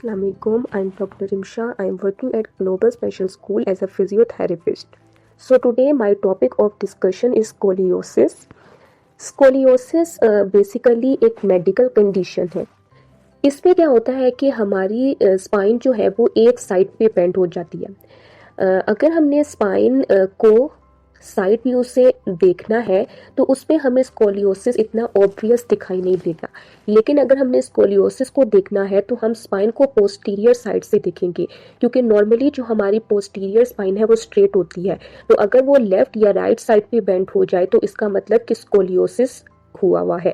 Assalamualaikum. I'm Dr. Rimsha. I'm working at Global Special School as a physiotherapist. So today my topic of discussion is scoliosis. Scoliosis basically एक medical condition है. इसमें क्या होता है कि हमारी spine जो है वो एक साइड पे बेंड हो जाती है. अगर हमने स्पाइन को साइड व्यू से देखना है तो उसमें हमें स्कोलियोसिस इतना ऑब्वियस दिखाई नहीं देगा. लेकिन अगर हमने स्कोलियोसिस को देखना है तो हम स्पाइन को पोस्टीरियर साइड से देखेंगे, क्योंकि नॉर्मली जो हमारी पोस्टीरियर स्पाइन है वो स्ट्रेट होती है. तो अगर वो लेफ्ट या राइट साइड पे बेंड हो जाए तो इसका मतलब कि स्कोलियोसिस हुआ है.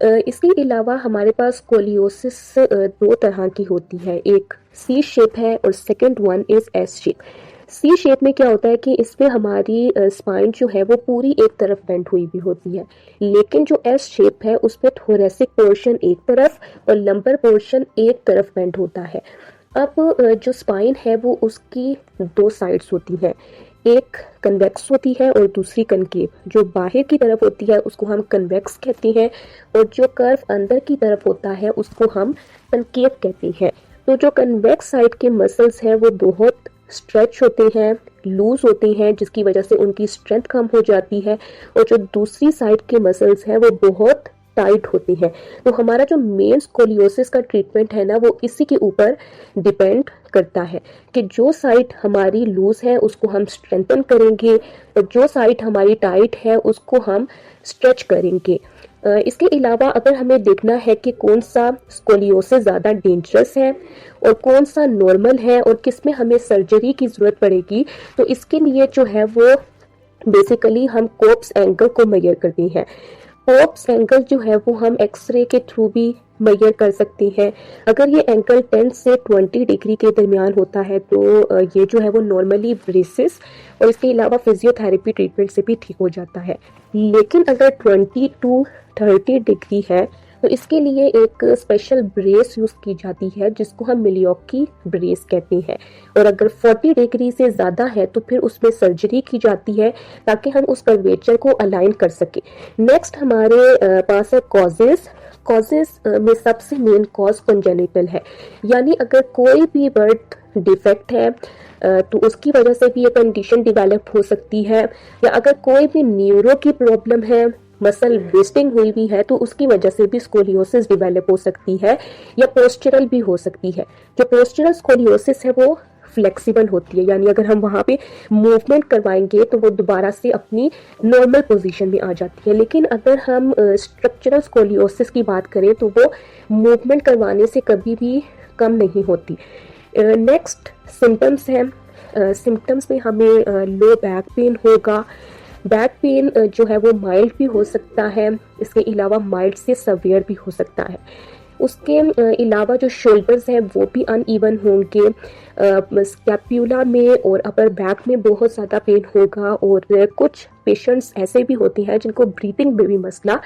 इसके अलावा हमारे पास स्कोलियोसिस दो तरह की होती है. एक सी शेप है और second one is S shape. C shape में क्या होता है कि इसमें हमारी स्पाइन जो है वो पूरी एक तरफ बेंड हुई भी होती है, लेकिन जो एस शेप है उसमें थोरेसिक पोर्शन एक तरफ और लंबर पोर्शन एक तरफ बेंड होता है. अब जो स्पाइन है वो उसकी दो साइड्स होती हैं. एक कन्वेक्स होती है और दूसरी कनकेव. जो बाहर की तरफ होती है उसको हम कन्वेक्स कहते हैं और जो कर्व अंदर की तरफ होता है उसको हम कनकेव कहते हैं. तो जो कन्वेक्स साइड के मसल्स हैं वो बहुत स्ट्रेच होते हैं, लूज होते हैं, जिसकी वजह से उनकी स्ट्रेंथ कम हो जाती है. और जो दूसरी साइड के मसल्स हैं वो बहुत टाइट होती हैं. तो हमारा जो मेन स्कोलियोसिस का ट्रीटमेंट है ना वो इसी के ऊपर डिपेंड करता है कि जो साइड हमारी लूज है उसको हम स्ट्रेंथन करेंगे और जो साइड हमारी टाइट है उसको हम स्ट्रेच करेंगे. इसके अलावा अगर हमें देखना है कि कौन सा स्कोलियोसिस ज़्यादा डेंजरस है और कौन सा नॉर्मल है और किस में हमें सर्जरी की ज़रूरत पड़ेगी, तो इसके लिए जो है वो बेसिकली हम कोप्स एंगल को मेजर करते हैं. कोप्स एंगल जो है वो हम एक्सरे के थ्रू भी मेजर कर सकते हैं. अगर ये एंगल 10 से 20 डिग्री के दरमियान होता है तो ये जो है वो नॉर्मली ब्रेसिस और इसके अलावा फिजियोथेरेपी ट्रीटमेंट से भी ठीक हो जाता है. लेकिन अगर 20 टू 30 डिग्री है तो इसके लिए एक स्पेशल ब्रेस यूज़ की जाती है जिसको हम मिलियोकी ब्रेस कहते हैं. और अगर 40 डिग्री से ज़्यादा है तो फिर उसमें सर्जरी की जाती है ताकि हम उस कर्वेचर को अलाइन कर सकें. नेक्स्ट हमारे पास है कॉजेस में सबसे मेन कॉज कंजेनिटल है, यानी अगर कोई भी बर्थ डिफेक्ट है तो उसकी वजह से भी ये कंडीशन डेवलप हो सकती है. या अगर कोई भी न्यूरो की प्रॉब्लम है, मसल वेस्टिंग हुई भी है, तो उसकी वजह से भी स्कोलियोसिस डेवलप हो सकती है या पोस्चरल भी हो सकती है. जो पोस्चरल स्कोलियोसिस है वो फ्लेक्सिबल होती है, यानी अगर हम वहाँ पे मूवमेंट करवाएंगे तो वो दोबारा से अपनी नॉर्मल पोजीशन में आ जाती है. लेकिन अगर हम स्ट्रक्चरल स्कोलियोसिस की बात करें तो वो मूवमेंट करवाने से कभी भी कम नहीं होती. नेक्स्ट सिम्टम्स हैं. सिम्टम्स में हमें लो बैक पेन होगा. बैक पेन जो है वो माइल्ड भी हो सकता है, इसके अलावा माइल्ड से सवियर भी हो सकता है. उसके अलावा जो शोल्डर्स हैं वो भी अनइवन होंगे. स्कैप्यूला में और अपर बैक में बहुत ज़्यादा पेन होगा. और कुछ पेशेंट्स ऐसे भी होते हैं जिनको ब्रीथिंग में भी मसला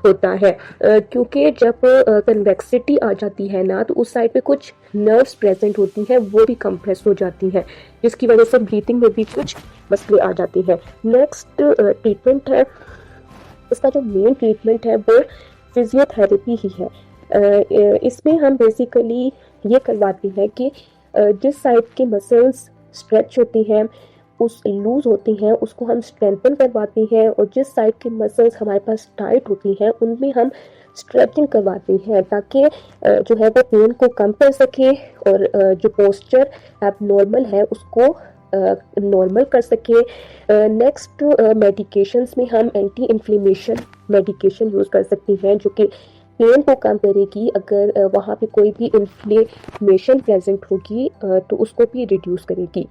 होता है, क्योंकि जब कन्वेक्सिटी आ जाती है ना तो उस साइड पे कुछ नर्व्स प्रेजेंट होती हैं, वो भी कंप्रेस हो जाती हैं, जिसकी वजह से ब्रीथिंग में भी कुछ मसले आ जाती हैं. नेक्स्ट ट्रीटमेंट है, इसका जो मेन ट्रीटमेंट है वो फिजियोथेरेपी ही है. इसमें हम बेसिकली ये करवाते हैं कि जिस साइड के मसल्स स्ट्रेच होती हैं, उस लूज होती हैं, उसको हम स्ट्रेंथन करवाते हैं. और जिस साइड के मसल्स हमारे पास टाइट होती हैं उनमें हम स्ट्रेचिंग करवाते हैं ताकि जो है वो पेन को कम कर सके और जो पोस्चर एबनॉर्मल है उसको नॉर्मल कर सके. नेक्स्ट मेडिकेशंस में हम एंटी इन्फ्लेमेशन मेडिकेशन यूज़ कर सकते हैं जो कि पेन को कम करेगी. अगर वहाँ पे कोई भी इन्फ्लेमेशन प्रेजेंट होगी तो उसको भी रिड्यूस करेगी.